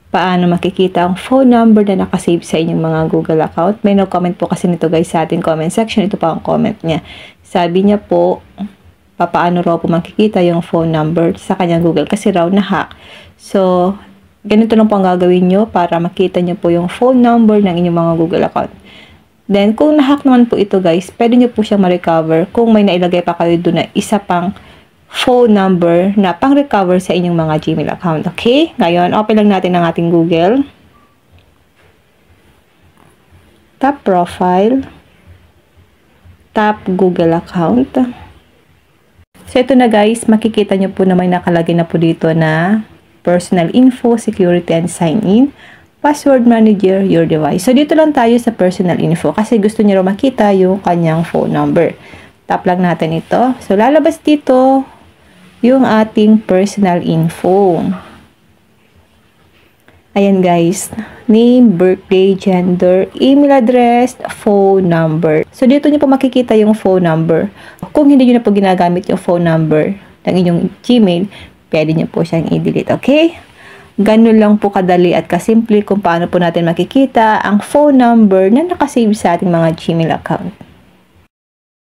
paano makikita ang phone number na nakasave sa inyong mga Google account. May no-comment po kasi nito guys sa ating comment section. Ito pa ang comment niya. Sabi niya po, paano raw po makikita yung phone number sa kanyang Google kasi raw na-hack. So, ganito lang po ang gagawin nyo para makita nyo po yung phone number ng inyong mga Google account. Then, kung na-hack naman po ito guys, pwede nyo po siyang ma-recover kung may nailagay pa kayo doon na isa pang phone number na pang-recover sa inyong mga Gmail account. Okay? Ngayon, open lang natin ang ating Google. Tap Profile. Tap Google Account. So, ito na guys, makikita nyo po na may nakalagay na po dito na Personal Info, Security and Sign In, Password Manager, Your Device. So, dito lang tayo sa Personal Info kasi gusto nyo makita yung kanyang phone number. Tap lang natin ito. So, lalabas dito yung ating personal info. Ayan guys, name, birthday, gender, email address, phone number. So dito nyo po makikita yung phone number. Kung hindi nyo na po ginagamit yung phone number ng inyong Gmail, pwede nyo po siyang i-delete, okay? Ganun lang po kadali at kasimple kung paano po natin makikita ang phone number na nakasave sa ating mga Gmail account.